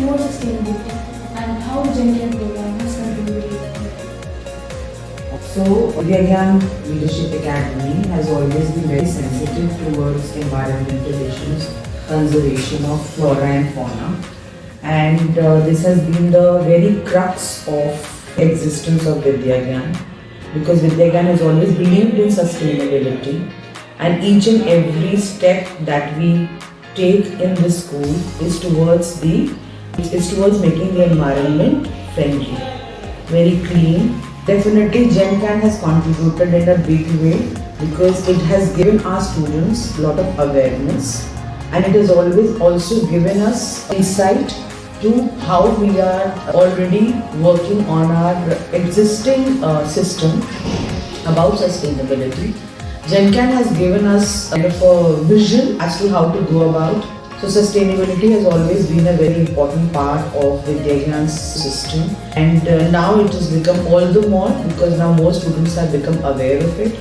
towards sustainability and how Gen Can program has contributed to it. So, Vidyagyan Leadership Academy has always been very sensitive towards environmental issues, conservation of flora and fauna, and this has been the very crux of existence of Vidyagyan, because Vidyagyan has always believed in sustainability, and each and every step that we take in this school is towards making the environment friendly, very clean. Definitely Gen Can has contributed in a big way because it has given our students a lot of awareness, and it has always also given us insight to how we are already working on our existing system about sustainability. Gen Can has given us kind of a vision as to how to go about. So sustainability has always been a very important part of Vidyagyan's system, and now it has become all the more because now more students have become aware of it,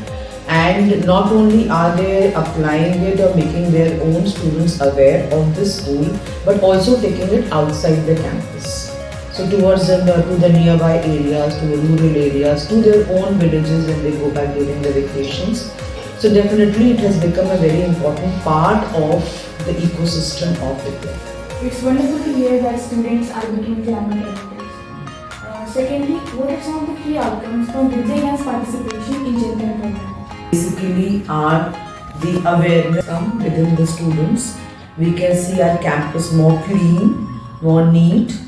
and not only are they applying it or making their own students aware of the school, but also taking it outside the campus. So towards to the nearby areas, to the rural areas, to their own villages when they go back during the vacations. So definitely it has become a very important part of the ecosystem of Vidya. It's wonderful to hear that students are becoming climate advocates. Secondly, what are some of the key outcomes from Vidyagyan's participation in Gen Can program? Basically are the awareness come within the students. We can see our campus more clean, more neat,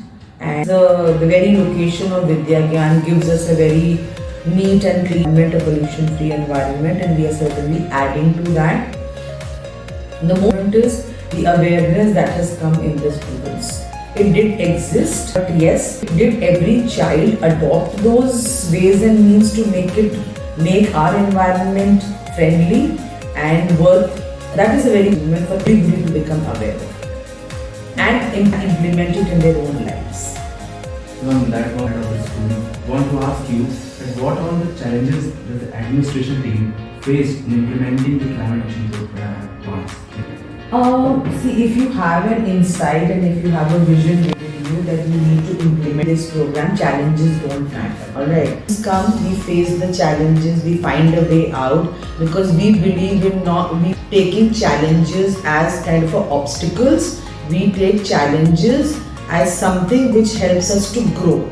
and the very location of Vidyagyan gives us a very neat and clean, a pollution-free environment, and we are certainly adding to that. The moment is the awareness that has come in the students. It did exist, but yes, did every child adopt those ways and means to make our environment friendly and work? That is a very movement for everybody to become aware of and implement it in their own lives. On that part of the school, I want to ask you that what are the challenges that the administration team faced in implementing the climate change plans? See, if you have an insight and if you have a vision within you that you need to implement this program, challenges don't matter. Alright. We face the challenges, we find a way out, because we believe in not taking challenges as kind of obstacles. We take challenges as something which helps us to grow,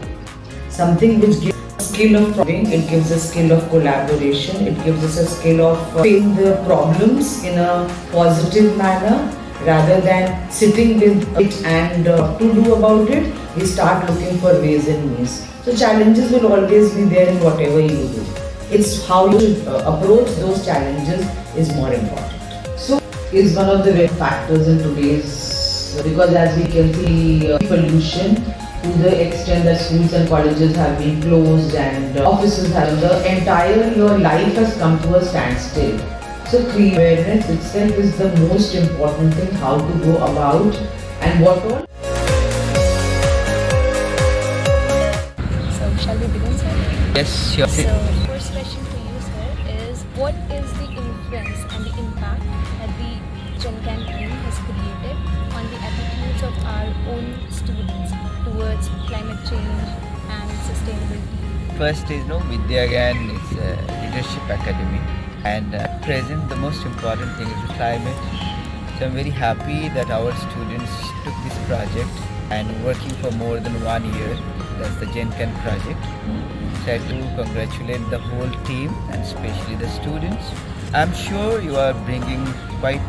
something which gives us a skill of solving, it gives a skill of collaboration, it gives us a skill of facing the problems in a positive manner rather than sitting with it and to do about it. We start looking for ways and means. So challenges will always be there in whatever you do. It's how you approach those challenges is more important. So is one of the big factors in today's, because as we can see pollution to the extent that schools and colleges have been closed and offices have, the entire your life has come to a standstill. So awareness itself is the most important thing, how to go about and what all. So shall we begin, sir? Yes, sure. So first question for you, sir, is what is the influence and the impact that the Gen Can team has created on the attitudes of our own students towards climate change and sustainability? First is Vidyagyan is a leadership academy, and at present the most important thing is the climate. So I'm very happy that our students took this project and working for more than 1 year. That's the Gen Can project. So I do congratulate the whole team and especially the students. I'm sure you are bringing quite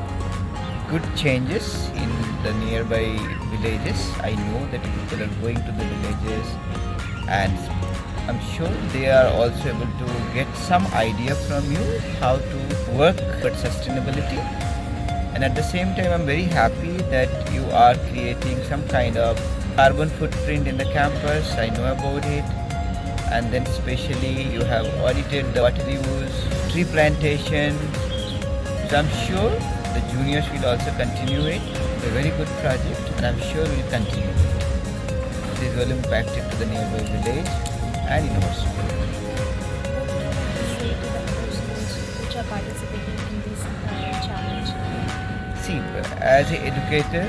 good changes in the nearby villages. I know that people are going to the villages, and I'm sure they are also able to get some idea from you how to work with sustainability. And at the same time, I'm very happy that you are creating some kind of carbon footprint in the campus. I know about it. And then especially you have audited the water use, tree plantation. So I'm sure the juniors will also continue it. It's a very good project, and I'm sure we'll continue it. This will impact it to the nearby village and in our school. Say to the other schools which are participating in this challenge. See, as an educator,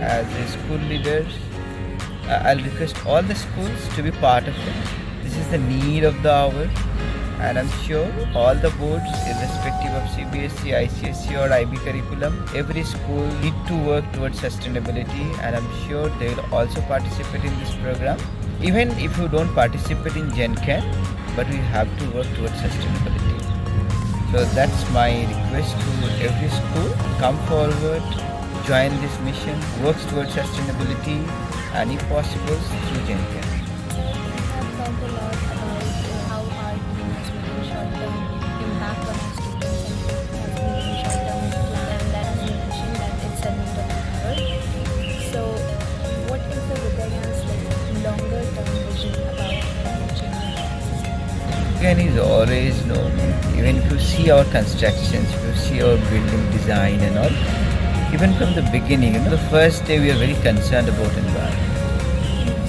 as a school leader, I'll request all the schools to be part of it. This is the need of the hour, and I'm sure all the boards, irrespective of CBSE, ICSE or IB curriculum, every school need to work towards sustainability, and I'm sure they will also participate in this program. Even if you don't participate in GenCan, but we have to work towards sustainability. So that's my request to every school. Come forward, join this mission, works towards sustainability, and if possible, through GenCan. We have talked a lot about how our team has made a short-term impact on our students and has been in short-term and that has been mentioned that it's a need of the hour. So, what is the Vidyan's longer-term vision about changing the system? GenCan is always known. Even if you see our constructions, if you see our building design and all, even from the beginning, the first day we are very concerned about environment.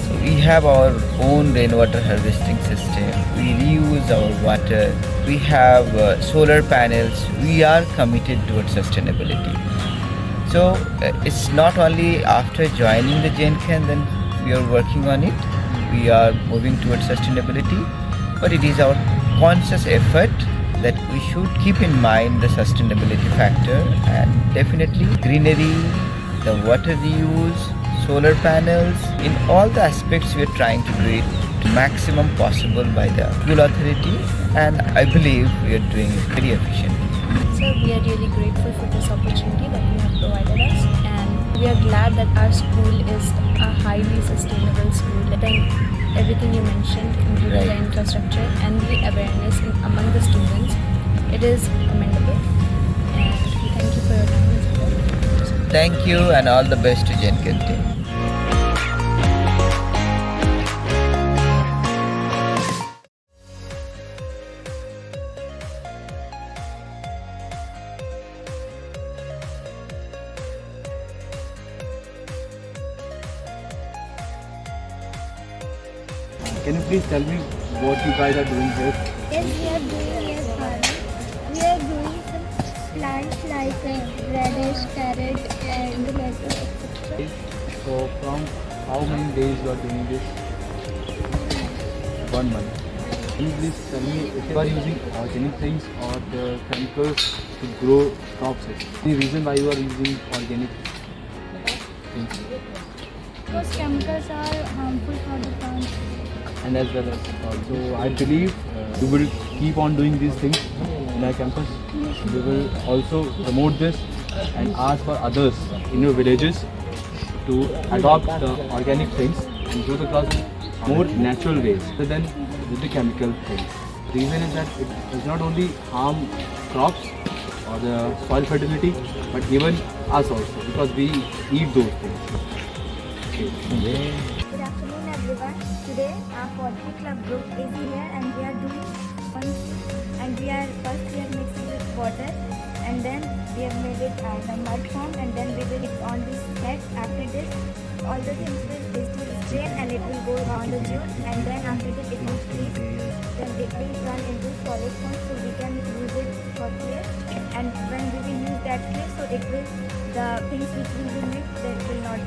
So we have our own rainwater harvesting system. We reuse our water. We have solar panels. We are committed towards sustainability. So it's not only after joining the GenCan then we are working on it. We are moving towards sustainability, but it is our conscious effort that we should keep in mind the sustainability factor, and definitely greenery, the water reuse, solar panels, in all the aspects we are trying to do it maximum possible by the school authority, and I believe we are doing it very efficiently. So we are really grateful for this opportunity that you have provided us, and we are glad that our school is a highly sustainable school. Then everything you mentioned, including the Right. infrastructure and the awareness among the students, it is commendable. And we thank you for your time and support. Thank you and all the best to GenCan team. Can you please tell me what you guys are doing here? Yes, we are doing yes farming. We are doing some plants like radish, carrot, and lettuce, etc. So from how many days you are doing this? 1 month. Can you please tell me if you are using organic things or the chemicals to grow crops? The reason why you are using organic things Because chemicals are harmful for the plants. and as well as also I believe you will keep on doing these things in our campus. We will also promote this and ask for others in your villages to adopt the organic things and grow the crops in more natural ways rather than with the chemical things. The reason is that it does not only harm crops or the soil fertility but even us also because we eat those things. Good afternoon, everyone. Today, our poetry club group is here, and we are doing one. And we are first we are mixing with water, and then we have made it the mud form, and then we will it on this net. After this, all the things will strain, and it will go around the tube, and then after this it will freeze. Then it will run into solid form, so we can use it for clay. And when we will use that clay, so it will the things which will be mixed that will not